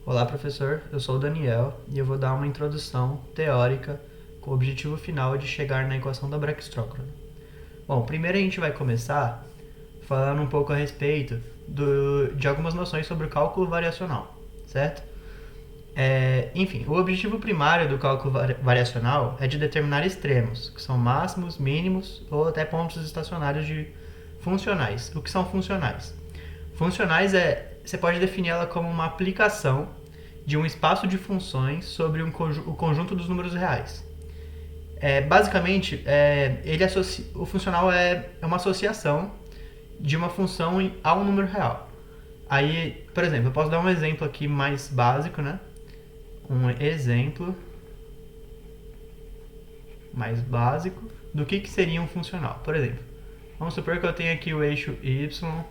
Olá, professor. Eu sou o Daniel e eu vou dar uma introdução teórica com o objetivo final de chegar na equação da Brachistrócrona. Bom, primeiro a gente vai começar falando um pouco a respeito de algumas noções sobre o cálculo variacional, certo? Enfim, o objetivo primário do cálculo variacional é de determinar extremos, que são máximos, mínimos ou até pontos estacionários de funcionais. O que são funcionais? Funcionais você pode definir ela como uma aplicação de um espaço de funções sobre o conjunto dos números reais. Basicamente, o funcional é uma associação de uma função a um número real. Aí, por exemplo, eu posso dar um exemplo aqui mais básico, né? Um exemplo mais básico do que seria um funcional. Por exemplo, vamos supor que eu tenho aqui o eixo y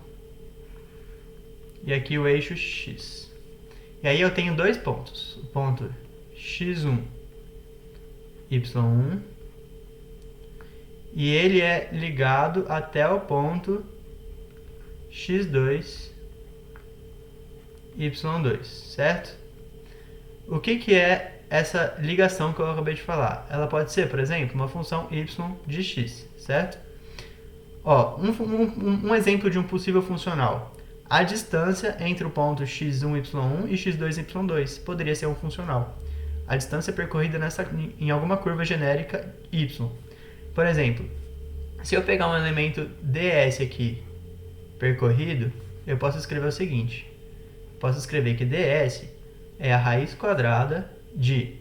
e aqui o eixo x. E aí eu tenho dois pontos, o ponto x1, y1, e ele é ligado até o ponto x2, y2, certo? O que é essa ligação que eu acabei de falar? Ela pode ser, por exemplo, uma função y de x, certo? Um exemplo de um possível funcional. A distância entre o ponto x1, y1 e x2, y2 poderia ser um funcional. A distância percorrida em alguma curva genérica y. Por exemplo, se eu pegar um elemento ds aqui percorrido, eu posso escrever o seguinte. Posso escrever que ds é a raiz quadrada de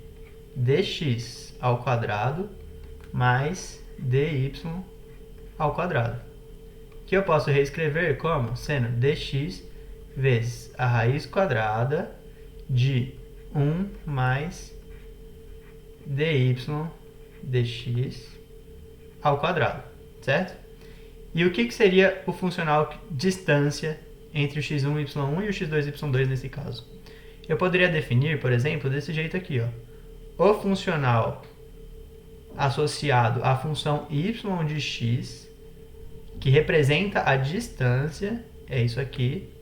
dx ao quadrado mais dy ao quadrado, que eu posso reescrever como sendo dx vezes a raiz quadrada de 1 mais dy dx ao quadrado, certo? E o que seria o funcional distância entre o x1, y1 e o x2, y2 nesse caso? Eu poderia definir, por exemplo, desse jeito aqui, ó. O funcional associado à função y de x, que representa a distância, é isso aqui,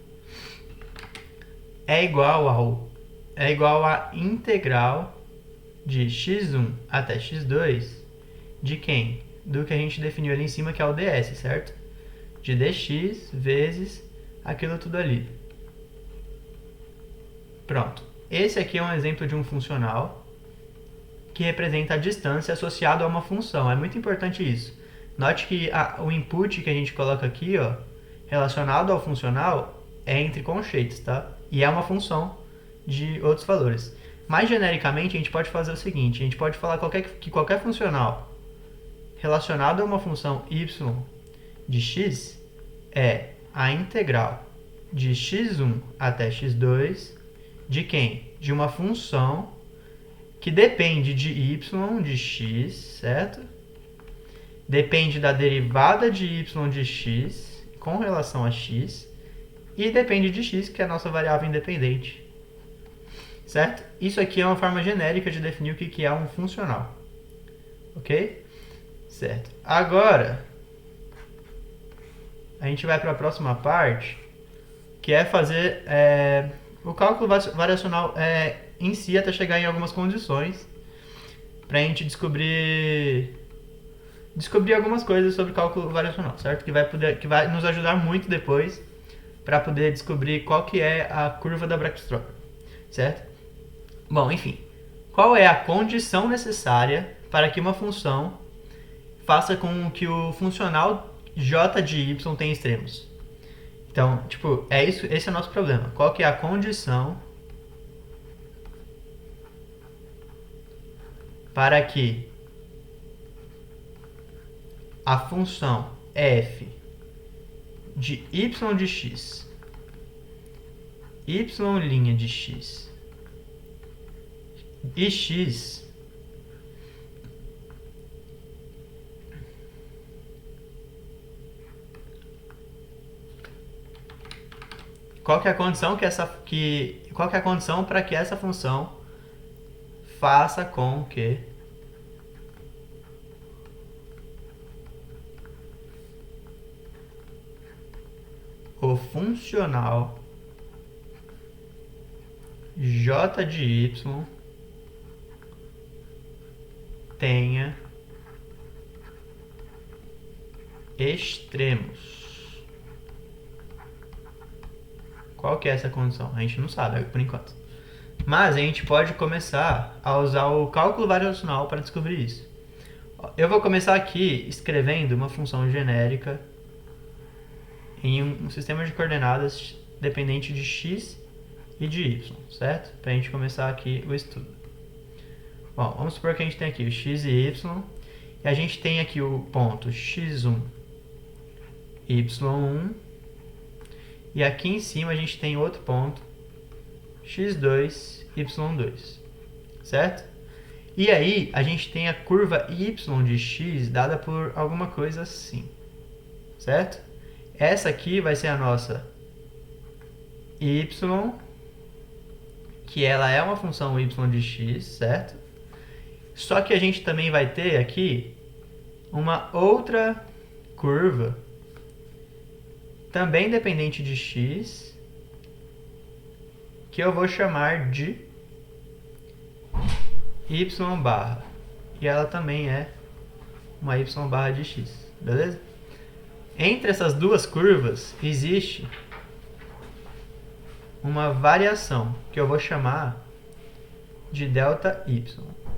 é igual à integral de x1 até x2 de quem? Do que a gente definiu ali em cima, que é o ds, certo? De dx vezes aquilo tudo ali. Pronto. Esse aqui é um exemplo de um funcional que representa a distância associada a uma função. É muito importante isso. Note que o input que a gente coloca aqui, ó, relacionado ao funcional, é entre conchetes, tá? E é uma função de outros valores. Mais genericamente, a gente pode fazer o seguinte. A gente pode falar que qualquer funcional relacionado a uma função y de x é a integral de x1 até x2 de quem? De uma função que depende de y de x, certo? Depende da derivada de y de x com relação a x e depende de x, que é a nossa variável independente, certo? Isso aqui é uma forma genérica de definir o que é um funcional, ok? Certo. Agora, a gente vai para a próxima parte, que é fazer o cálculo variacional em si até chegar em algumas condições para a gente descobrir algumas coisas sobre cálculo variacional, certo? Que vai nos ajudar muito depois para poder descobrir qual que é a curva da Brachistrócrona, certo? Bom, enfim, qual é a condição necessária para que uma função faça com que o funcional j de y tenha extremos? Então, tipo, esse é o nosso problema. Qual que é a condição para que a função f de y de x, y' de x e x qual que é a condição qual que é a condição para que essa função faça com que o funcional j de y tenha extremos. Qual que é essa condição? A gente não sabe por enquanto. Mas a gente pode começar a usar o cálculo variacional para descobrir isso. Eu vou começar aqui escrevendo uma função genérica em um sistema de coordenadas dependente de x e de y, certo? Para a gente começar aqui o estudo. Bom, vamos supor que a gente tem aqui o x e y, e a gente tem aqui o ponto x1, y1, e aqui em cima a gente tem outro ponto x2, y2, certo? E aí a gente tem a curva y de x dada por alguma coisa assim, certo? Essa aqui vai ser a nossa y, que ela é uma função y de x, certo? Só que a gente também vai ter aqui uma outra curva, também dependente de x, que eu vou chamar de y barra. E ela também é uma y barra de x, beleza? Entre essas duas curvas existe uma variação que eu vou chamar de delta y,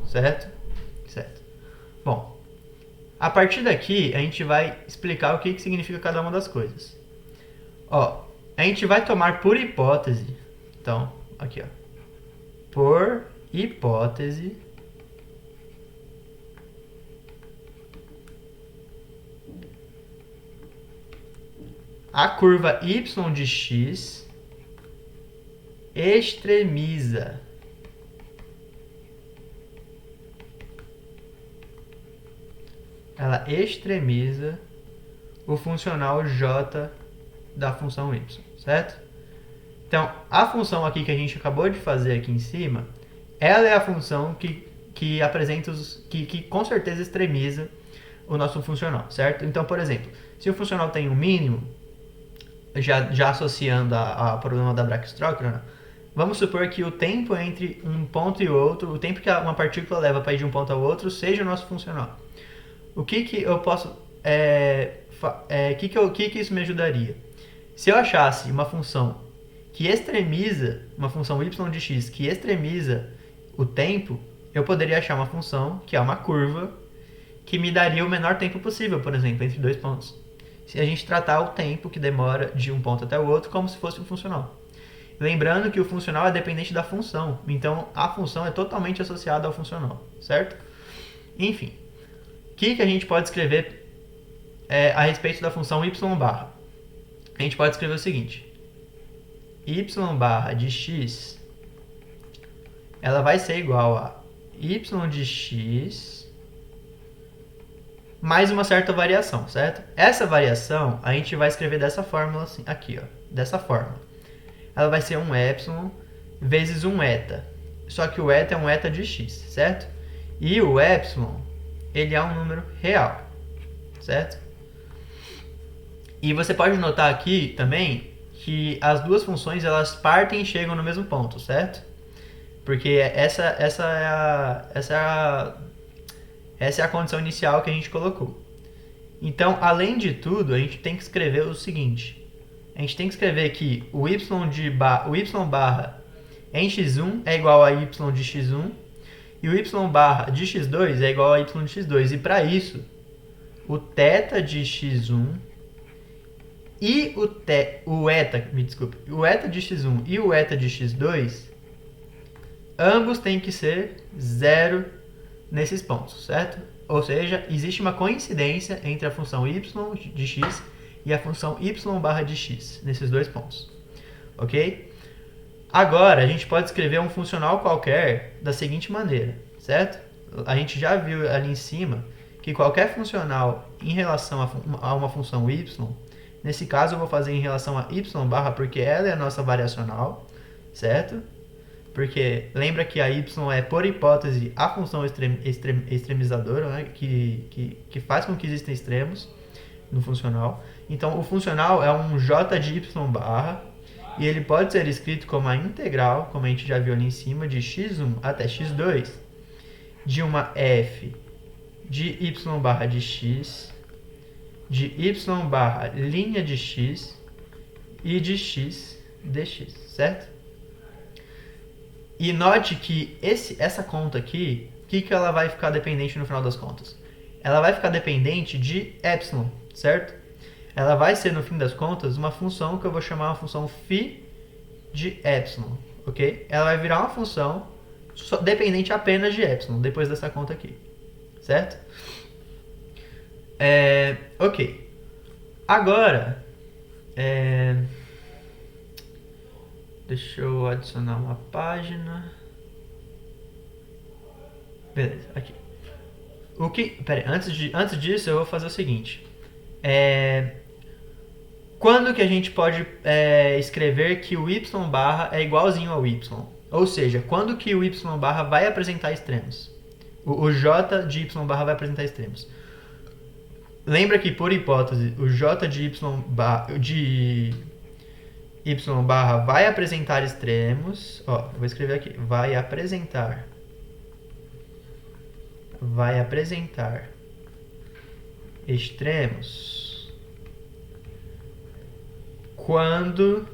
certo? Certo. Bom, a partir daqui a gente vai explicar o que significa cada uma das coisas. Ó, a gente vai tomar por hipótese, então, aqui ó, por hipótese, a curva y de x extremiza o funcional j da função y, certo? Então, a função aqui que a gente acabou de fazer aqui em cima, ela é a função que apresenta que com certeza extremiza o nosso funcional, certo? Então, por exemplo, se o funcional tem um mínimo, já associando ao problema da Brachistochrona, vamos supor que o tempo entre um ponto e outro, o tempo que uma partícula leva para ir de um ponto ao outro, seja o nosso funcional. O que eu posso... que isso me ajudaria? Se eu achasse uma função que extremiza, uma função y de x que extremiza o tempo, eu poderia achar uma função que é uma curva que me daria o menor tempo possível, por exemplo, entre dois pontos. Se a gente tratar o tempo que demora de um ponto até o outro como se fosse um funcional. Lembrando que o funcional é dependente da função, então a função é totalmente associada ao funcional, certo? Enfim, o que a gente pode escrever a respeito da função y barra? A gente pode escrever o seguinte: y barra de x, ela vai ser igual a y de x mais uma certa variação, certo? Essa variação a gente vai escrever dessa fórmula assim, aqui, ó, dessa forma. Ela vai ser um epsilon vezes um eta. Só que o eta é um eta de x, certo? E o epsilon, ele é um número real, certo? E você pode notar aqui também que as duas funções elas partem e chegam no mesmo ponto, certo? Porque essa é a condição inicial que a gente colocou. Então, além de tudo, a gente tem que escrever o seguinte. A gente tem que escrever que o y barra em x1 é igual a y de x1 e o y barra de x2 é igual a y de x2. E para isso, o θ de x1 e o eta de x1 e o eta de x2, ambos têm que ser zero nesses pontos, certo? Ou seja, existe uma coincidência entre a função y de x e a função y barra de x, nesses dois pontos, ok? Agora, a gente pode escrever um funcional qualquer da seguinte maneira, certo? A gente já viu ali em cima que qualquer funcional em relação a uma função y, nesse caso eu vou fazer em relação a y barra porque ela é a nossa variacional, certo? Porque lembra que a y é, por hipótese, a função extremizadora, né? que faz com que existam extremos no funcional. Então, o funcional é um j de y barra, E ele pode ser escrito como a integral, como a gente já viu ali em cima, de x1 até x2, de uma f de y barra de x, de y barra linha de x e de x dx, certo? E note que essa conta aqui, o que ela vai ficar dependente no final das contas? Ela vai ficar dependente de epsilon, certo? Ela vai ser, no fim das contas, uma função que eu vou chamar uma função φ de epsilon, ok? Ela vai virar uma função dependente apenas de epsilon, depois dessa conta aqui, certo? Ok. Agora, deixa eu adicionar uma página. Beleza, aqui. Pera aí, antes disso eu vou fazer o seguinte. Quando que a gente pode escrever que o y barra é igualzinho ao y? Ou seja, quando que o y barra vai apresentar extremos? O j de y barra vai apresentar extremos. Lembra que, por hipótese, o j de y barra vai apresentar extremos. Ó, eu vou escrever aqui. Vai apresentar extremos quando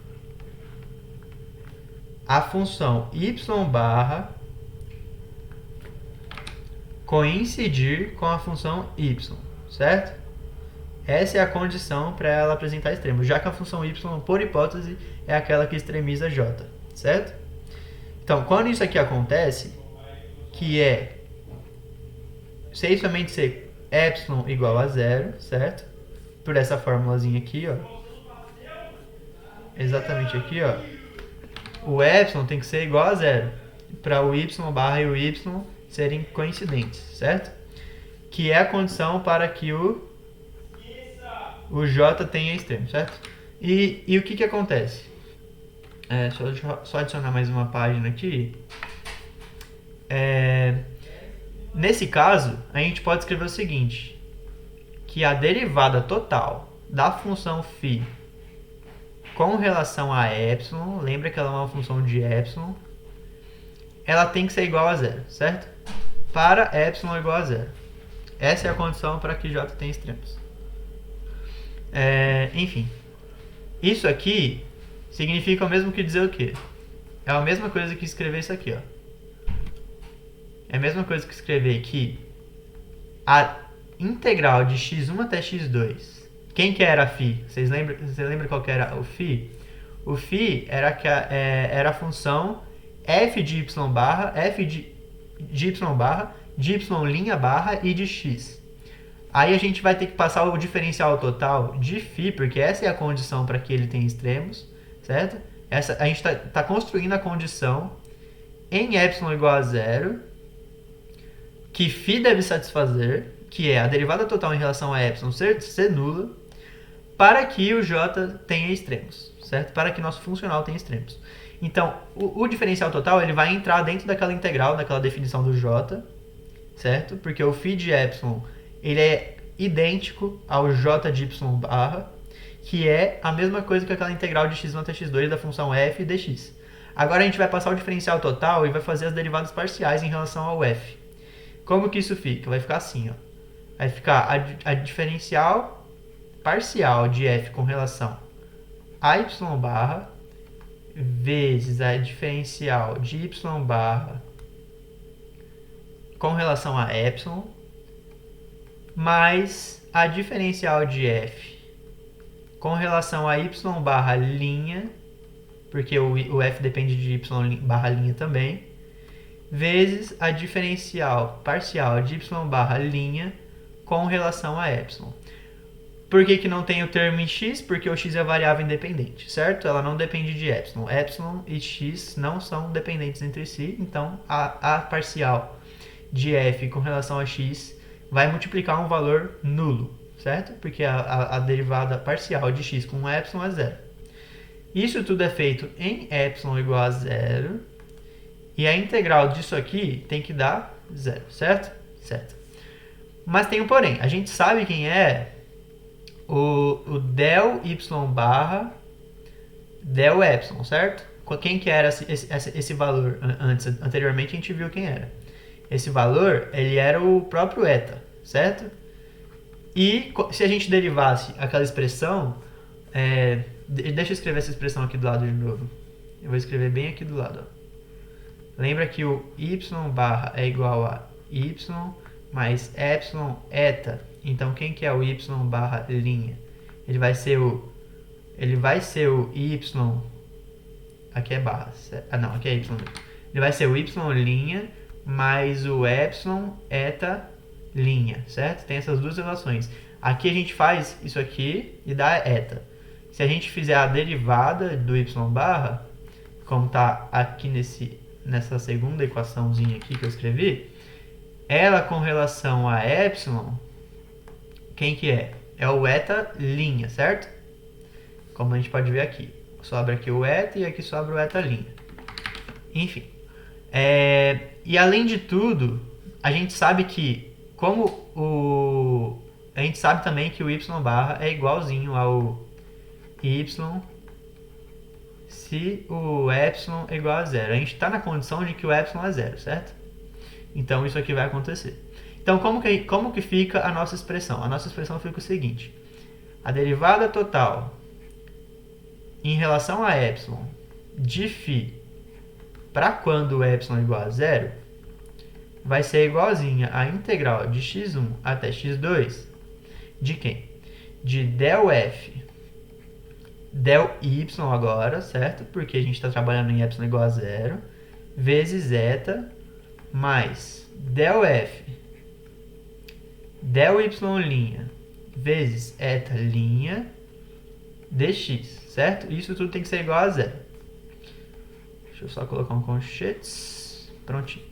a função y barra coincidir com a função y, certo? Essa é a condição para ela apresentar extremos, já que a função y, por hipótese, é aquela que extremiza j, certo? Então, quando isso aqui acontece, que é somente ser epsilon igual a zero, certo? Por essa formulazinha aqui, ó. Exatamente aqui, ó. O epsilon tem que ser igual a zero, para o y barra e o y serem coincidentes, certo? Que é a condição para que o j tenha extremo, certo? E o que acontece? Só adicionar mais uma página aqui. Nesse caso, a gente pode escrever o seguinte, que a derivada total da função φ com relação a epsilon, lembra que ela é uma função de epsilon, ela tem que ser igual a zero, certo? Para epsilon igual a zero. Essa é a condição para que j tenha extremos. Enfim, isso aqui significa o mesmo que dizer o quê? É a mesma coisa que escrever isso aqui, ó. É a mesma coisa que escrever que a integral de x1 até x2, quem que era a φ? Você lembra qual que era o φ? O φ era a função f de y barra, f de y barra, de y' barra e de x. Aí a gente vai ter que passar o diferencial total de φ, porque essa é a condição para que ele tenha extremos, certo? A gente está construindo a condição em epsilon igual a zero, que φ deve satisfazer, que é a derivada total em relação a epsilon ser nula, para que o j tenha extremos, certo? Para que nosso funcional tenha extremos. Então, o diferencial total ele vai entrar dentro daquela integral, daquela definição do j, certo? Porque o φ de epsilon ele é idêntico ao j de y barra, que é a mesma coisa que aquela integral de x1 até x2 da função f dx. Agora a gente vai passar o diferencial total e vai fazer as derivadas parciais em relação ao f. Como que isso fica? Vai ficar assim, ó. Vai ficar a diferencial parcial de f com relação a y barra vezes a diferencial de y barra com relação a epsilon mais a diferencial de f com relação a y barra linha, porque o f depende de y barra linha também, vezes a diferencial parcial de y barra linha com relação a epsilon. Por que não tem o termo em x? Porque o x é variável independente, certo? Ela não depende de epsilon. Epsilon e x não são dependentes entre si, então a parcial de f com relação a x vai multiplicar um valor nulo, certo? Porque a derivada parcial de x com epsilon é zero. Isso tudo é feito em epsilon igual a zero, e a integral disso aqui tem que dar zero, certo? Certo. Mas tem um porém, a gente sabe quem é o del y barra del epsilon, certo? Quem que era esse valor anteriormente a gente viu quem era. Esse valor, ele era o próprio eta, certo? E se a gente derivasse aquela expressão, deixa eu escrever essa expressão aqui do lado de novo. Eu vou escrever bem aqui do lado. Ó. Lembra que o y barra é igual a y mais epsilon eta. Então, quem que é o y barra linha? Ele vai ser o y... Aqui é barra. Não, aqui é y. Ele vai ser o y linha mais o epsilon eta linha, certo? Tem essas duas relações. Aqui a gente faz isso aqui e dá eta. Se a gente fizer a derivada do y barra, como está aqui nessa segunda equaçãozinha aqui que eu escrevi, ela com relação a epsilon, quem que é? É o eta linha, certo? Como a gente pode ver aqui. Sobra aqui o eta e aqui sobra o eta linha. Enfim. E além de tudo, a gente sabe que a gente sabe também que o y barra é igualzinho ao y se o epsilon é igual a zero. A gente está na condição de que o epsilon é zero, certo? Então isso aqui vai acontecer. Então como que fica a nossa expressão? A nossa expressão fica o seguinte. A derivada total em relação a epsilon de φ para quando o epsilon é igual a zero vai ser igualzinha à integral de x1 até x2 de quem? De del f del y agora, certo? Porque a gente está trabalhando em epsilon igual a zero, vezes eta, mais del f del y' vezes eta' dx, certo? Isso tudo tem que ser igual a zero. Deixa eu só colocar um colchetes. Prontinho.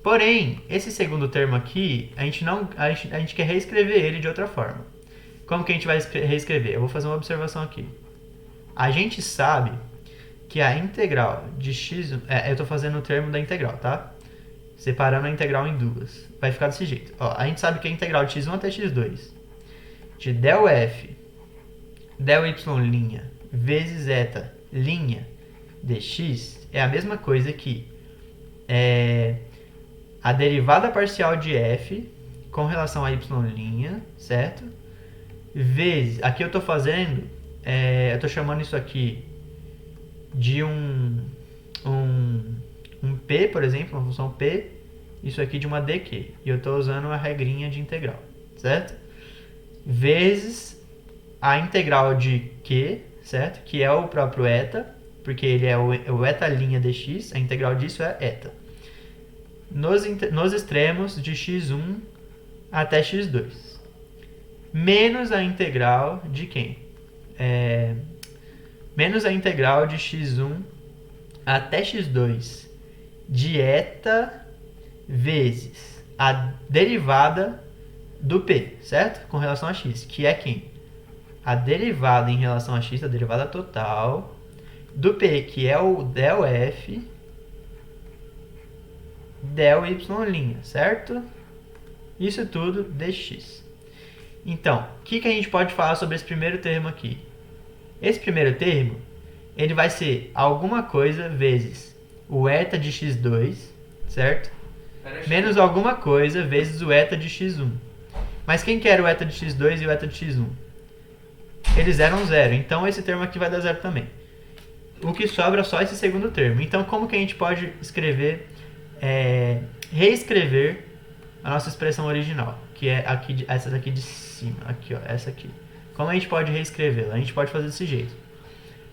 Porém, esse segundo termo aqui, a gente quer reescrever ele de outra forma. Como que a gente vai reescrever? Eu vou fazer uma observação aqui. A gente sabe que a integral de x... eu estou fazendo o termo da integral, tá? Separando a integral em duas. Vai ficar desse jeito. Ó, a gente sabe que a integral de x1 até x2 de del f del y' vezes eta' dx é a mesma coisa que a derivada parcial de f com relação a y', certo? Vezes, aqui eu estou fazendo, eu estou chamando isso aqui de um p, por exemplo, uma função p, isso aqui de uma dq. E eu estou usando a regrinha de integral, certo? Vezes a integral de q, certo? Que é o próprio eta, porque ele é o eta' dx, a integral disso é eta. Nos extremos de x1 até x2. Menos a integral de quem? Menos a integral de x1 até x2 de eta vezes a derivada do p, certo? Com relação a x, que é quem? A derivada em relação a x, a derivada total do p, que é o del f del y', certo? Isso tudo dx. Então, o que a gente pode falar sobre esse primeiro termo aqui? Esse primeiro termo, ele vai ser alguma coisa vezes o eta de x2, certo? Menos alguma coisa vezes o eta de x1. Mas quem que era o eta de x2 e o eta de x1? Eles eram zero, então esse termo aqui vai dar zero também. O que sobra é só esse segundo termo. Então, como que a gente pode escrever, reescrever a nossa expressão original? Que é aqui, essa daqui de cima, aqui, ó, essa aqui. Como a gente pode reescrevê-la? A gente pode fazer desse jeito.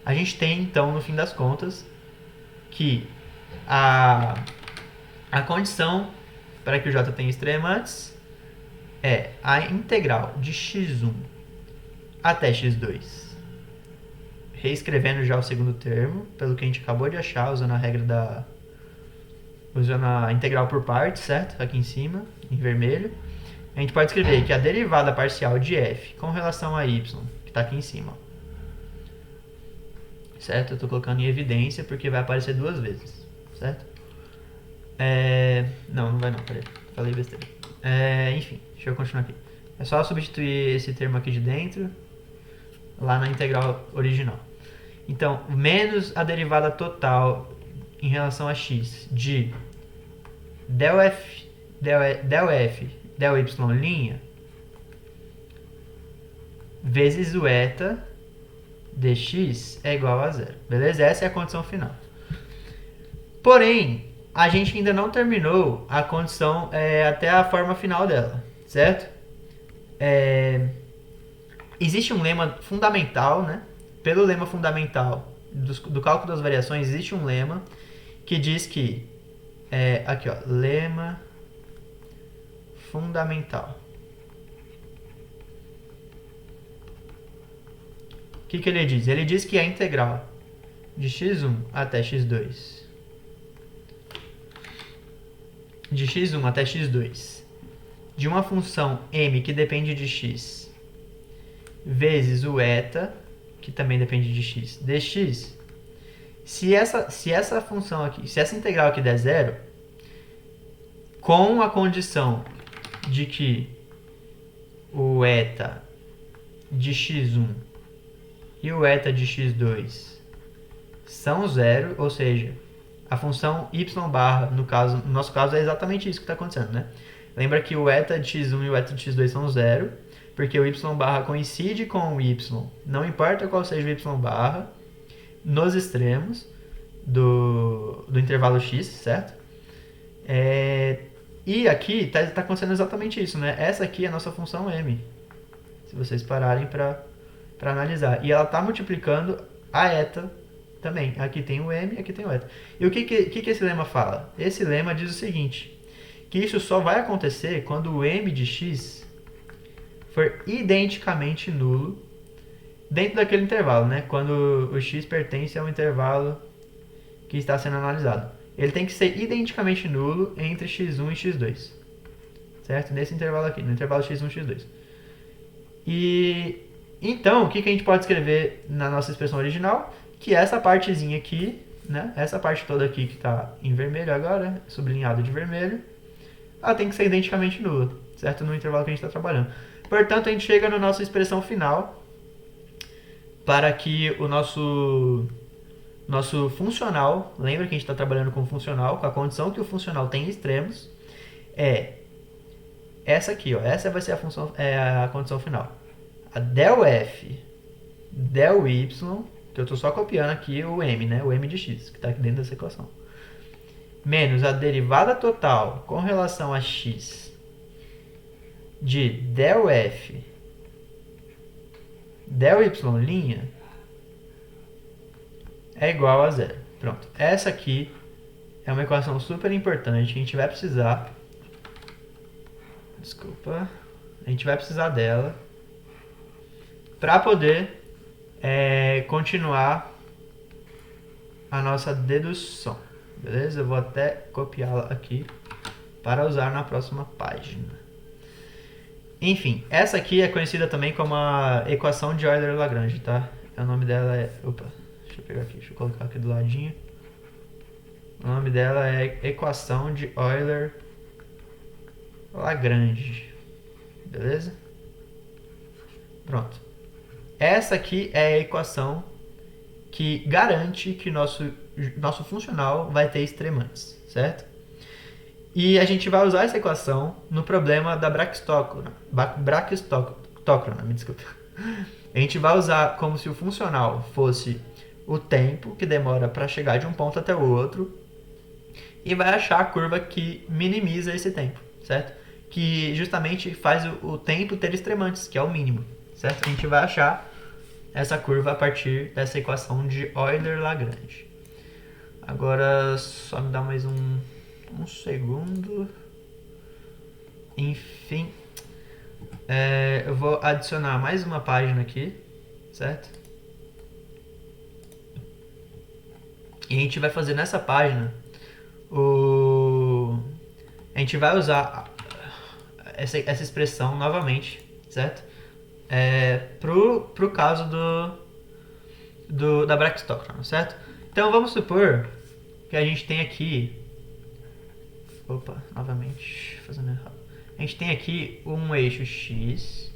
A gente tem, então, no fim das contas, que a condição para que o j tenha extremantes é a integral de x1 até x2. Reescrevendo já o segundo termo, pelo que a gente acabou de achar, usando a regra usando a integral por partes, certo? Aqui em cima, em vermelho. A gente pode escrever que a derivada parcial de f com relação a y, que está aqui em cima, certo? Eu estou colocando em evidência porque vai aparecer duas vezes, certo? Não vai não, peraí, falei besteira. Enfim, deixa eu continuar aqui. É só substituir esse termo aqui de dentro lá na integral original. Então, menos a derivada total em relação a x de del f, del y' vezes o eta dx é igual a zero. Beleza? Essa é a condição final. Porém, a gente ainda não terminou a condição até a forma final dela, certo? Existe um lema fundamental, né? Pelo lema fundamental do cálculo das variações, existe um lema que diz que... aqui, ó. Lema fundamental. O que ele diz? Ele diz que a integral de x1 até x2, de x1 até x2, de uma função m que depende de x, vezes o eta, que também depende de x, dx, se essa função aqui, se essa integral aqui der zero, com a condição de que o eta de x1 e o eta de x2 são zero, ou seja, a função y barra, no nosso caso, é exatamente isso que está acontecendo, né? Lembra que o eta de x1 e o eta de x2 são zero, porque o y barra coincide com o y, não importa qual seja o y barra, nos extremos do intervalo x, certo? E aqui está acontecendo exatamente isso, né? Essa aqui é a nossa função m, se vocês pararem para analisar. E ela está multiplicando a eta também. Aqui tem o m, aqui tem o eta. E o que esse lema fala? Esse lema diz o seguinte, que isso só vai acontecer quando o m de x for identicamente nulo dentro daquele intervalo, né? Quando o x pertence ao intervalo que está sendo analisado. Ele tem que ser identicamente nulo entre x1 e x2. Certo? Nesse intervalo aqui, no intervalo x1 e x2. E então, o que a gente pode escrever na nossa expressão original? Que essa partezinha aqui, né? Essa parte toda aqui que está em vermelho agora, sublinhado de vermelho, ela tem que ser identicamente nula, certo? No intervalo que a gente está trabalhando. Portanto, a gente chega na nossa expressão final para que o nosso funcional, lembra que a gente está trabalhando com funcional, com a condição que o funcional tem extremos, é essa aqui, ó. Essa vai ser a condição final. A del f, del y, que eu estou só copiando aqui o m, né? O m de x, que está aqui dentro dessa equação. Menos a derivada total com relação a x de del f, del y' é igual a zero. Pronto. Essa aqui é uma equação super importante que a gente vai precisar. Desculpa. A gente vai precisar dela para poder continuar a nossa dedução. Beleza? Eu vou até copiá-la aqui para usar na próxima página. Enfim, essa aqui é conhecida também como a equação de Euler-Lagrange, tá? O nome dela é... Opa, deixa eu pegar aqui, deixa eu colocar aqui do ladinho. O nome dela é equação de Euler-Lagrange. Beleza? Pronto. Essa aqui é a equação que garante que nosso funcional vai ter extremantes, certo? E a gente vai usar essa equação no problema da braquistócrona, me desculpa. A gente vai usar como se o funcional fosse o tempo que demora para chegar de um ponto até o outro e vai achar a curva que minimiza esse tempo, certo? Que justamente faz o tempo ter extremantes, que é o mínimo, certo? A gente vai achar essa curva a partir dessa equação de Euler-Lagrange. Agora, só me dá mais um segundo. Enfim, eu vou adicionar mais uma página aqui, certo? E a gente vai fazer nessa página a gente vai usar essa expressão novamente, certo? Pro caso da braquistócrona, certo? Então vamos supor que a gente tem aqui... Opa, novamente, fazendo errado. A gente tem aqui um eixo x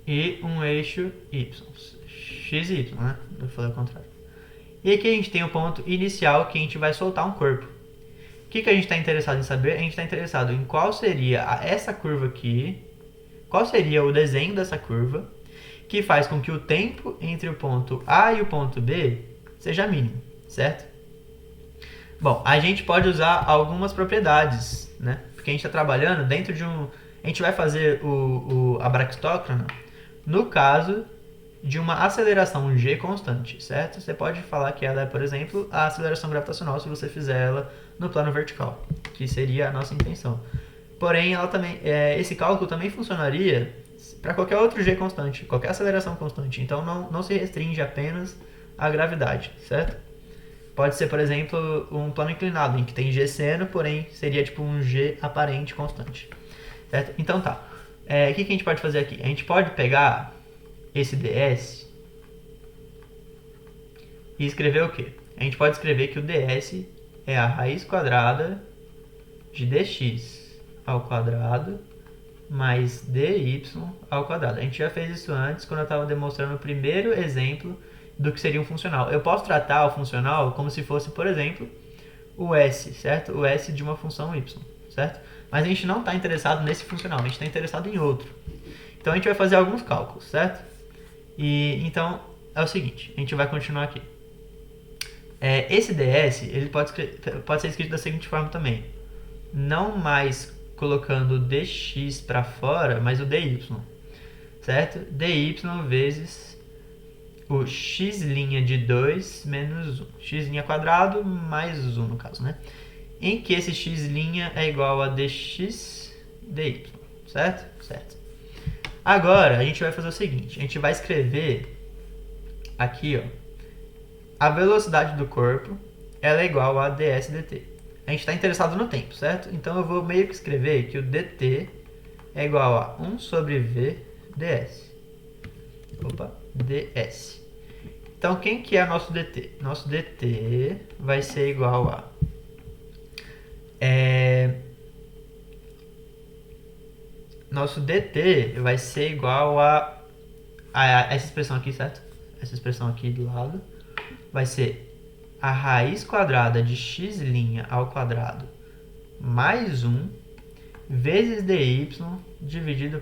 e um eixo y. x e y, né? Eu falei ao contrário. E aqui a gente tem o ponto inicial que a gente vai soltar um corpo. O que a gente está interessado em saber? A gente está interessado em qual seria essa curva aqui, qual seria o desenho dessa curva, que faz com que o tempo entre o ponto A e o ponto B seja mínimo, certo? Bom, a gente pode usar algumas propriedades, né? Porque a gente está trabalhando dentro de um... A gente vai fazer a braquistócrona no caso de uma aceleração g constante, certo? Você pode falar que ela é, por exemplo, a aceleração gravitacional se você fizer ela no plano vertical, que seria a nossa intenção. Porém, ela também, esse cálculo também funcionaria para qualquer outro g constante, qualquer aceleração constante. Então, não se restringe apenas à gravidade, certo? Pode ser, por exemplo, um plano inclinado, em que tem g seno, porém seria tipo um g aparente constante, certo? Então tá. O que a gente pode fazer aqui? A gente pode pegar esse ds e escrever o quê? A gente pode escrever que o ds é a raiz quadrada de dx ao quadrado mais dy ao quadrado. A gente já fez isso antes, quando eu estava demonstrando o primeiro exemplo do que seria um funcional. Eu posso tratar o funcional como se fosse, por exemplo, o s, certo? O s de uma função y, certo? Mas a gente não está interessado nesse funcional, a gente está interessado em outro. Então a gente vai fazer alguns cálculos, certo? E então é o seguinte, a gente vai continuar aqui. Esse ds ele pode ser escrito da seguinte forma também. Não mais colocando o dx para fora, mas o dy, certo? dy vezes o x' de 2 menos 1. X' quadrado mais 1 no caso, né? Em que esse x' é igual a dx dy, certo? Certo. Agora, a gente vai fazer o seguinte. A gente vai escrever aqui, ó. A velocidade do corpo, ela é igual a ds dt. A gente está interessado no tempo, certo? Então, eu vou meio que escrever que o dt é igual a 1 sobre v ds. Opa, ds. Então, quem que é nosso dt? Nosso dt vai ser igual a... Nosso dt vai ser igual a essa expressão aqui, certo? Essa expressão aqui do lado vai ser a raiz quadrada de x' ao quadrado mais 1 vezes dy dividido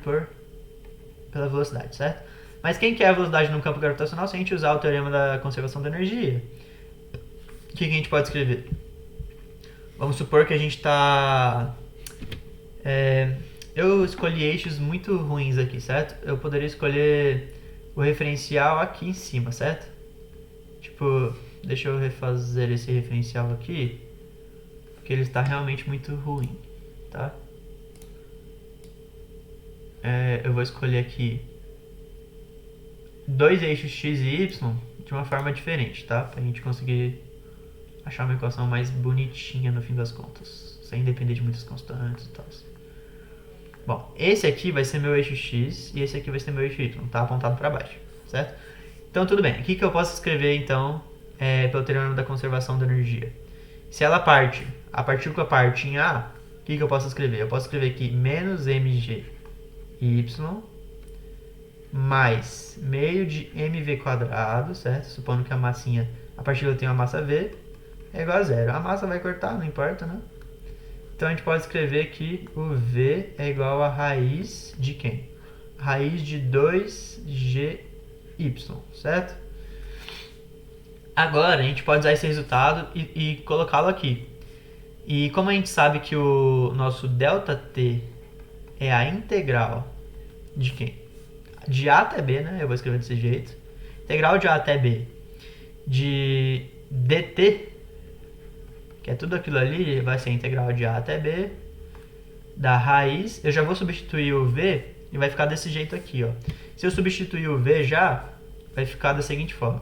pela velocidade, certo? Mas quem que é a velocidade no campo gravitacional se a gente usar o teorema da conservação da energia? O que a gente pode escrever? Vamos supor que a gente está... eu escolhi eixos muito ruins aqui, certo? Eu poderia escolher o referencial aqui em cima, certo? Tipo, deixa eu refazer esse referencial aqui, porque ele está realmente muito ruim, tá? Eu vou escolher aqui dois eixos x e y de uma forma diferente, tá? Pra gente conseguir achar uma equação mais bonitinha no fim das contas, sem depender de muitas constantes e tal. Bom, esse aqui vai ser meu eixo x e esse aqui vai ser meu eixo y, tá apontado para baixo, certo? Então tudo bem, o que eu posso escrever então pelo teorema da conservação da energia? Se ela parte, a partícula parte em A, o que eu posso escrever? Eu posso escrever aqui menos mg y mais meio de mv quadrado, certo? Supondo que a massinha, a partícula tem uma massa v, é igual a zero. A massa vai cortar, não importa, né? Então a gente pode escrever que o v é igual a raiz de quem? Raiz de 2gy, certo? Agora a gente pode usar esse resultado e colocá-lo aqui. E como a gente sabe que o nosso ΔT é a integral de quem? De A até B, né? Eu vou escrever desse jeito. Integral de A até B de dt, que é tudo aquilo ali, vai ser a integral de A até B da raiz. Eu já vou substituir o V e vai ficar desse jeito aqui, ó. Se eu substituir o V já, vai ficar da seguinte forma.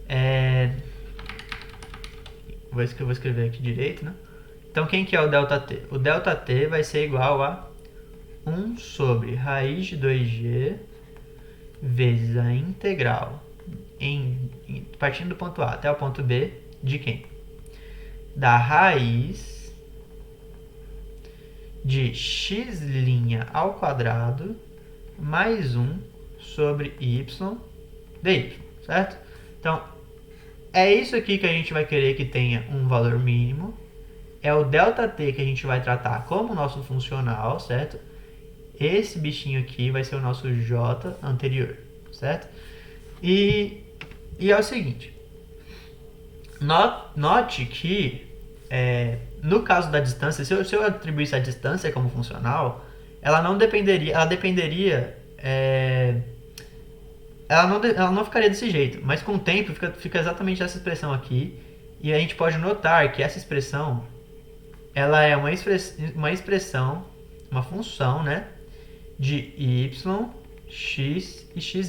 Eu vou escrever aqui direito, né? Então, quem que é o ΔT? O ΔT vai ser igual a 1 sobre raiz de 2g vezes a integral partindo do ponto A até o ponto B de quem? Da raiz de x' ao quadrado mais 1 sobre y dy, certo? Então, é isso aqui que a gente vai querer que tenha um valor mínimo. É o ΔT que a gente vai tratar como nosso funcional, certo? Esse bichinho aqui vai ser o nosso J anterior, certo? E é o seguinte, note que no caso da distância, se eu atribuísse a distância como funcional, ela não dependeria, ela não ficaria desse jeito, mas com o tempo fica exatamente essa expressão aqui, e a gente pode notar que essa expressão, ela é uma expressão, uma função, né, de y, x e x',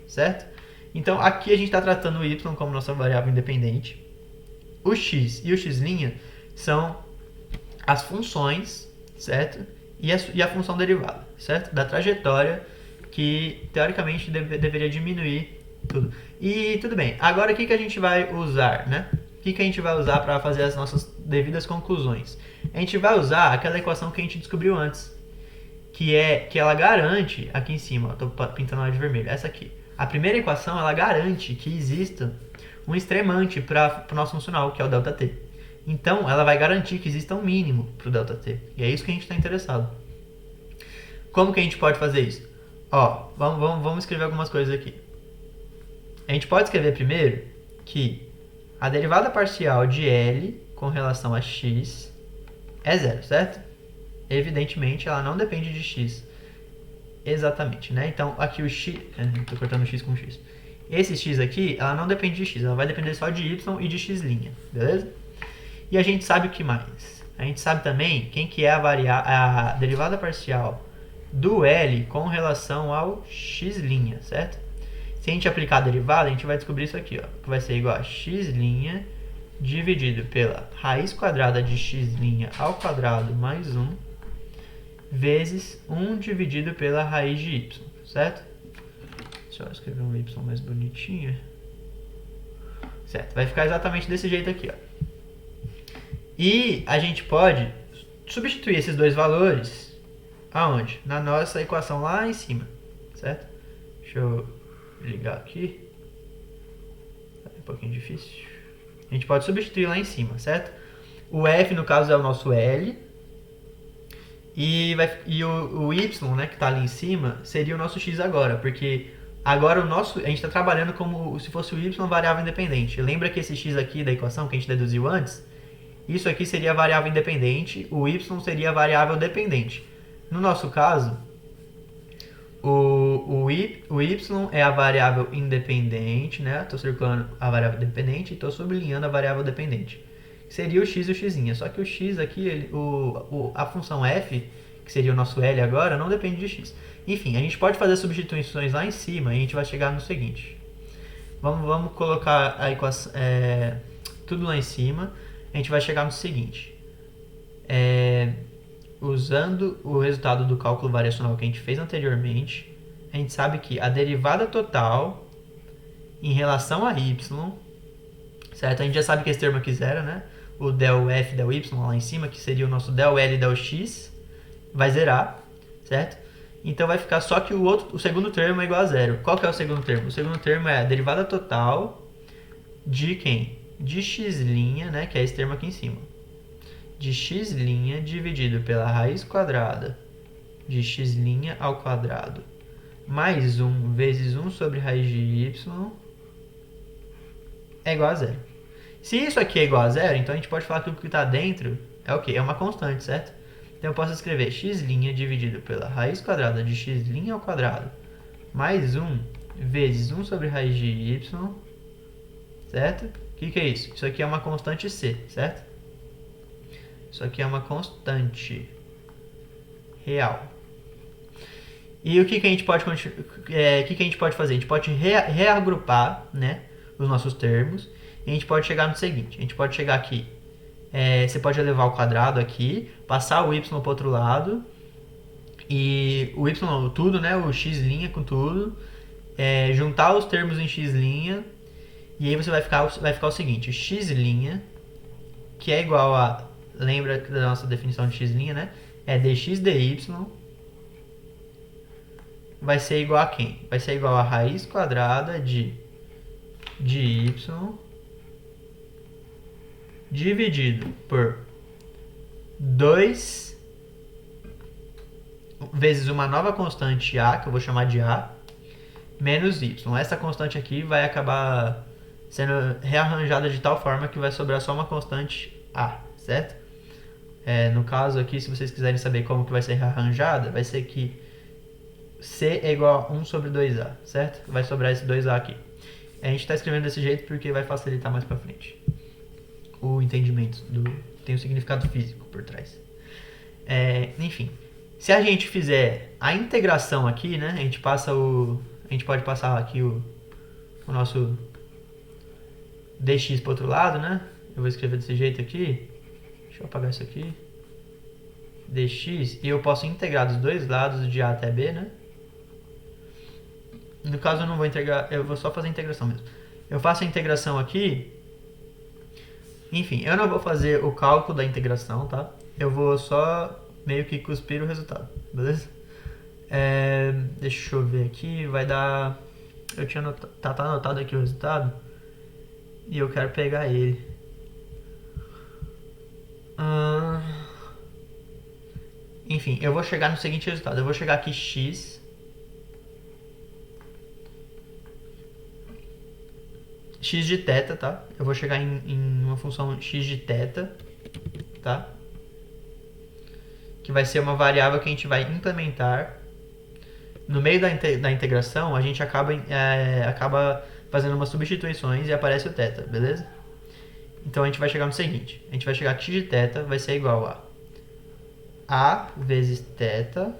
certo? Então aqui a gente está tratando o y como nossa variável independente, o x e o x' são as funções, certo? E a função derivada, certo? Da trajetória que, teoricamente, deveria diminuir tudo. E tudo bem, agora o que a gente vai usar, né? O que a gente vai usar para fazer as nossas devidas conclusões? A gente vai usar aquela equação que a gente descobriu antes, que ela garante, aqui em cima, estou pintando ela de vermelho, essa aqui. A primeira equação, ela garante que exista um extremante para o nosso funcional, que é o ΔT. Então, ela vai garantir que exista um mínimo para o ΔT. E é isso que a gente está interessado. Como que a gente pode fazer isso? Ó, vamos escrever algumas coisas aqui. A gente pode escrever primeiro que a derivada parcial de L com relação a x é zero, certo? Evidentemente, ela não depende de x. Exatamente, né? Então, aqui o x... Estou cortando x com x. Esse x aqui, ela não depende de x. Ela vai depender só de y e de x', beleza? E a gente sabe o que mais? A gente sabe também quem que é a derivada parcial do L com relação ao x', certo? Se a gente aplicar a derivada, a gente vai descobrir isso aqui, ó, que vai ser igual a x' dividido pela raiz quadrada de x' ao quadrado mais 1 vezes 1 dividido pela raiz de y, certo? Deixa eu escrever um y mais bonitinho. Certo, vai ficar exatamente desse jeito aqui, ó. E a gente pode substituir esses dois valores aonde? Na nossa equação lá em cima, certo? Deixa eu ligar aqui. É um pouquinho difícil. A gente pode substituir lá em cima, certo? O f, no caso, é o nosso L. E o y, né, que está ali em cima, seria o nosso x agora, porque agora a gente está trabalhando como se fosse o y variável independente. Lembra que esse x aqui da equação que a gente deduziu antes? Isso aqui seria a variável independente, o y seria a variável dependente. No nosso caso, o y é a variável independente, né? Estou circulando a variável dependente e estou sublinhando a variável dependente. Seria o x e o x'. Só que o x aqui, a função f, que seria o nosso L agora, não depende de x. Enfim, a gente pode fazer substituições lá em cima e a gente vai chegar no seguinte. Vamos colocar a equação, tudo lá em cima. A gente vai chegar no seguinte. Usando o resultado do cálculo variacional que a gente fez anteriormente, a gente sabe que a derivada total em relação a y, certo? A gente já sabe que esse termo aqui zero, né? O del f, del y lá em cima, que seria o nosso del L e del x, vai zerar, certo? Então vai ficar só que o segundo termo é igual a zero. Qual que é o segundo termo? O segundo termo é a derivada total de quem? De x', né? Que é esse termo aqui em cima. De x' dividido pela raiz quadrada de x' ao quadrado mais 1 vezes 1 sobre raiz de y é igual a zero. Se isso aqui é igual a zero, então a gente pode falar que o que está dentro é o quê? É uma constante, certo? Então eu posso escrever x' dividido pela raiz quadrada de x' ao quadrado mais 1 vezes 1 sobre raiz de y, certo? O que é isso? Isso aqui é uma constante c, certo? Isso aqui é uma constante real. E o que a gente pode fazer? A gente pode reagrupar, né, os nossos termos. E a gente pode chegar no seguinte. A gente pode chegar aqui. Você pode elevar ao quadrado aqui. Passar o y para o outro lado. E o y, tudo, né, o x' com tudo. Juntar os termos em x'. E aí você vai ficar o seguinte. X', que é igual a... Lembra da nossa definição de x', né? É dx dy vai ser igual a quem? Vai ser igual a raiz quadrada de de y dividido por 2 vezes uma nova constante a, que eu vou chamar de a, menos y. Essa constante aqui vai acabar sendo rearranjada de tal forma que vai sobrar só uma constante a, certo? No caso aqui, se vocês quiserem saber como que vai ser rearranjada, vai ser que c é igual a 1 sobre 2a, certo? Vai sobrar esse 2a aqui. A gente está escrevendo desse jeito porque vai facilitar mais pra frente o entendimento, tem um significado físico por trás. Enfim, se a gente fizer a integração aqui, né, a gente pode passar aqui o nosso dx para outro lado, né? Eu vou escrever desse jeito aqui. Deixa eu apagar isso aqui. Dx, e eu posso integrar dos dois lados de a até b, né? No caso eu não vou integrar, eu vou só fazer a integração mesmo. Eu faço a integração aqui. Enfim, eu não vou fazer o cálculo da integração, tá? Eu vou só meio que cuspir o resultado, beleza? Deixa eu ver aqui, vai dar... Eu tinha anotado, tá anotado aqui o resultado. E eu quero pegar ele. Enfim, eu vou chegar no seguinte resultado. Eu vou chegar aqui x de θ, tá? Eu vou chegar em uma função x de θ, tá? Que vai ser uma variável que a gente vai implementar. No meio da integração, a gente acaba fazendo umas substituições e aparece o θ, beleza? Então a gente vai chegar no seguinte. A gente vai chegar que x de θ vai ser igual a vezes θ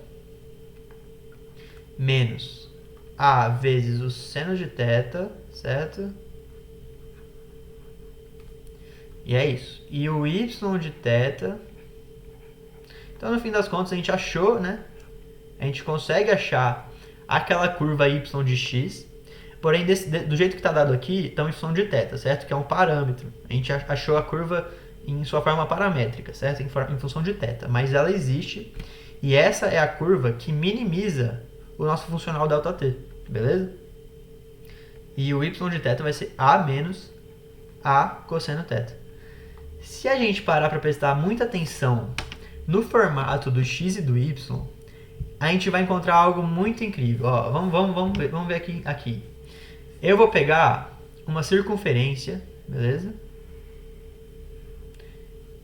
menos a vezes o seno de θ, certo? E é isso. E o y de θ... Então, no fim das contas, a gente achou, né? A gente consegue achar aquela curva y de x. Porém, do jeito que está dado aqui, está um y de θ, certo? Que é um parâmetro. A gente achou a curva em sua forma paramétrica, certo? Em função de θ. Mas ela existe. E essa é a curva que minimiza o nosso funcional ΔT. Beleza? E o y de θ vai ser a menos a cosseno θ. Se a gente parar para prestar muita atenção no formato do x e do y, a gente vai encontrar algo muito incrível. Ó, vamos ver aqui. Eu vou pegar uma circunferência, beleza?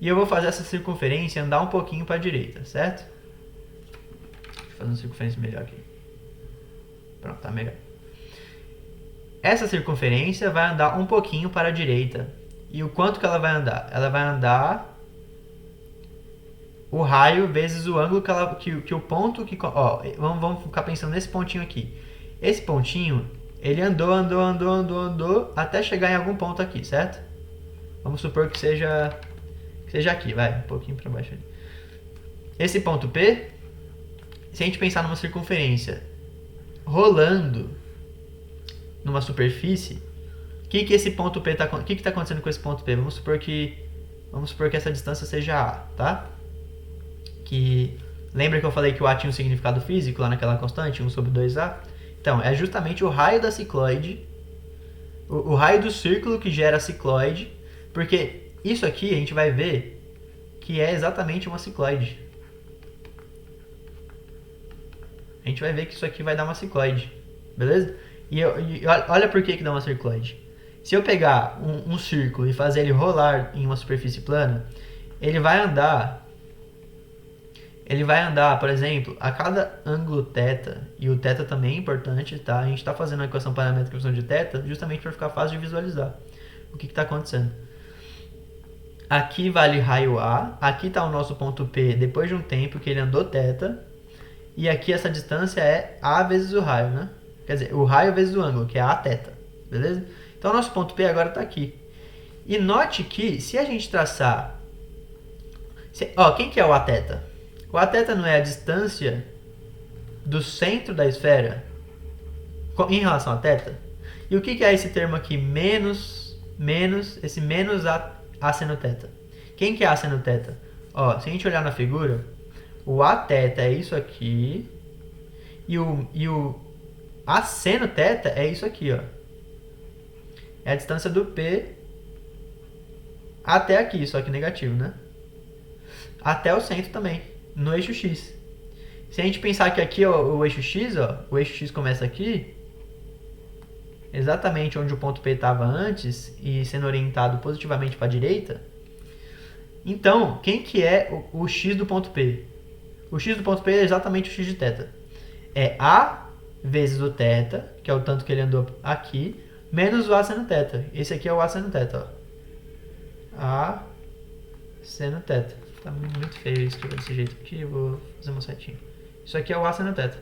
E eu vou fazer essa circunferência andar um pouquinho para a direita, certo? Deixa eu fazer uma circunferência melhor aqui. Pronto, tá melhor. Essa circunferência vai andar um pouquinho para a direita. E o quanto que ela vai andar? Ela vai andar o raio vezes o ângulo que o ponto que... Ó, vamos ficar pensando nesse pontinho aqui. Esse pontinho, ele andou até chegar em algum ponto aqui, certo? Vamos supor que seja aqui, vai, um pouquinho para baixo ali. Esse ponto P, se a gente pensar numa circunferência rolando numa superfície, o que esse ponto P que está acontecendo com esse ponto P? Vamos supor que essa distância seja A, tá? Lembra que eu falei que o A tinha um significado físico lá naquela constante, 1 sobre 2A? Então, é justamente o raio da cicloide, o raio do círculo que gera a cicloide, porque isso aqui a gente vai ver que é exatamente uma cicloide. A gente vai ver que isso aqui vai dar uma cicloide, beleza? E olha por que dá uma cicloide. Se eu pegar um círculo e fazer ele rolar em uma superfície plana, ele vai andar, por exemplo, a cada ângulo θ, e o θ também é importante, tá? A gente está fazendo a equação paramétrica em função de θ justamente para ficar fácil de visualizar o que está acontecendo. Aqui vale raio A, aqui está o nosso ponto P depois de um tempo que ele andou θ, e aqui essa distância é A vezes o raio, né? Quer dizer, o raio vezes o ângulo, que é Aθ, beleza? Então, o nosso ponto P agora está aqui. E note que, se a gente traçar... quem que é o Aθ? O Aθ não é a distância do centro da esfera em relação a θ? E o que é esse termo aqui? Esse menos a seno θ. Quem que é a seno θ? Ó, se a gente olhar na figura, o Aθ é isso aqui, e o a seno θ é isso aqui, ó. É a distância do P até aqui, só que negativo, né? Até o centro também, no eixo X. Se a gente pensar que aqui ó, o eixo X, ó, o eixo X começa aqui, exatamente onde o ponto P estava antes, e sendo orientado positivamente para a direita, então, quem que é o X do ponto P? O X do ponto P é exatamente o X de θ. É A vezes o θ, que é o tanto que ele andou aqui, menos o A seno θ. Esse aqui é o A seno θ, ó. A seno θ. Tá muito feio escrever desse jeito aqui, eu vou fazer uma setinha. Isso aqui é o A seno θ.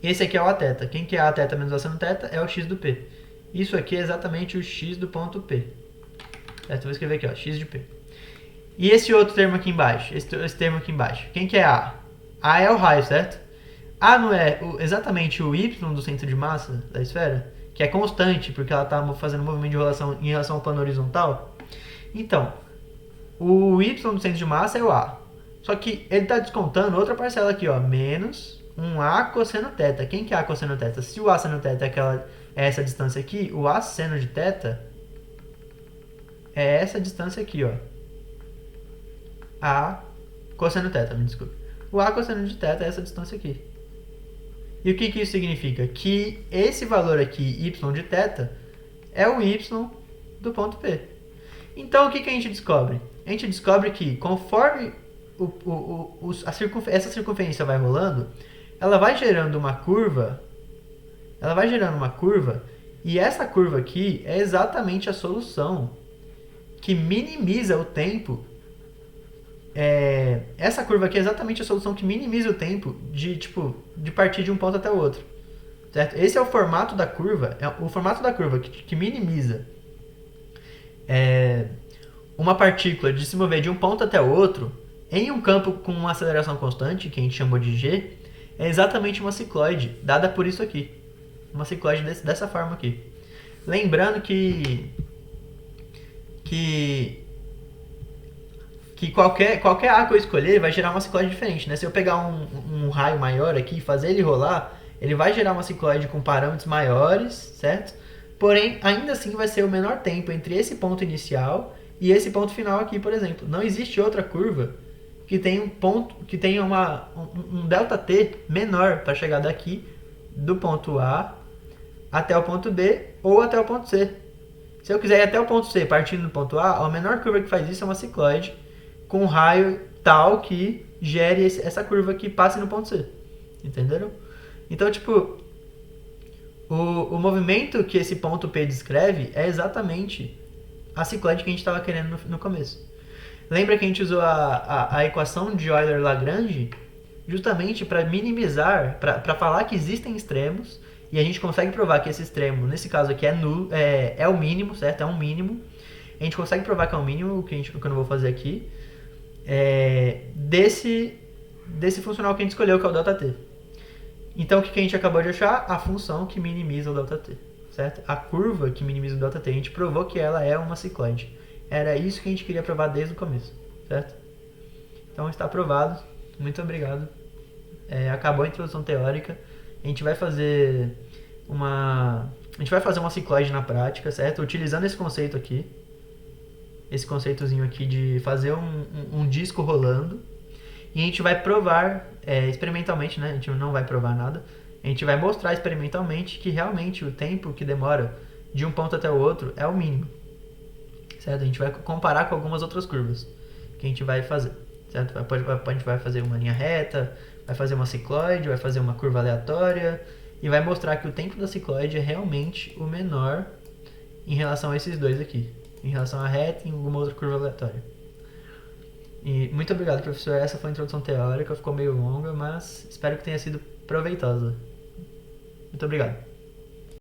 Esse aqui é o Aθ. Quem que é Aθ menos o A seno θ? É o X do P. Isso aqui é exatamente o X do ponto P. Certo? Vou escrever aqui, ó, X de P. E esse outro termo aqui embaixo? Esse termo aqui embaixo. Quem que é A? A é o raio, certo? A não é exatamente o Y do centro de massa da esfera? Que é constante, porque ela está fazendo um movimento de rotação em relação ao plano horizontal? Então, o Y do centro de massa é o A. Só que ele está descontando outra parcela aqui, ó, menos um A cosseno θ. Quem que é A cosseno θ? Se o A seno θ é essa distância aqui, o A seno de θ é essa distância aqui, ó. A cosseno θ, me desculpe. O A cosseno de θ é essa distância aqui. E o que isso significa? Que esse valor aqui, y de θ, é o y do ponto P. Então, o que a gente descobre? A gente descobre que conforme essa circunferência vai rolando, ela vai gerando uma curva, e essa curva aqui é exatamente a solução que minimiza o tempo. Essa curva aqui é exatamente a solução que minimiza o tempo de partir de um ponto até o outro. Certo? Esse é o formato da curva, que minimiza uma partícula de se mover de um ponto até o outro em um campo com uma aceleração constante, que a gente chamou de g, é exatamente uma cicloide, dada por isso aqui. Uma cicloide dessa forma aqui. Lembrando que qualquer A que eu escolher vai gerar uma cicloide diferente, né? Se eu pegar um raio maior aqui e fazer ele rolar, ele vai gerar uma cicloide com parâmetros maiores, certo? Porém, ainda assim vai ser o menor tempo entre esse ponto inicial e esse ponto final aqui, por exemplo. Não existe outra curva que tenha um ΔT menor para chegar daqui do ponto A até o ponto B ou até o ponto C. Se eu quiser ir até o ponto C partindo do ponto A, a menor curva que faz isso é uma cicloide com um raio tal que gere essa curva que passe no ponto C. Entenderam? Então, tipo, o movimento que esse ponto P descreve é exatamente a cicloide que a gente estava querendo no começo. Lembra que a gente usou a equação de Euler-Lagrange justamente para minimizar, para falar que existem extremos, e a gente consegue provar que esse extremo, nesse caso aqui, é o mínimo, certo? É um mínimo. A gente consegue provar que é um mínimo, o que eu não vou fazer aqui, desse funcional que a gente escolheu, que é o ΔT. Então, o que a gente acabou de achar? A função que minimiza o ΔT, certo? A curva que minimiza o ΔT. A gente provou que ela é uma cicloide. Era isso que a gente queria provar desde o começo, certo? Então, está provado. Muito obrigado. Acabou a introdução teórica. A gente vai fazer uma cicloide na prática, certo? Utilizando esse conceito aqui. Esse conceitozinho aqui de fazer um disco rolando. E a gente vai provar experimentalmente, né? A gente não vai provar nada. A gente vai mostrar experimentalmente que realmente o tempo que demora de um ponto até o outro é o mínimo. Certo? A gente vai comparar com algumas outras curvas que a gente vai fazer. Certo? A gente vai fazer uma linha reta, vai fazer uma cicloide, vai fazer uma curva aleatória e vai mostrar que o tempo da cicloide é realmente o menor em relação a esses dois aqui. Em relação à reta e alguma outra curva aleatória. E muito obrigado, professor. Essa foi a introdução teórica, ficou meio longa, mas espero que tenha sido proveitosa. Muito obrigado.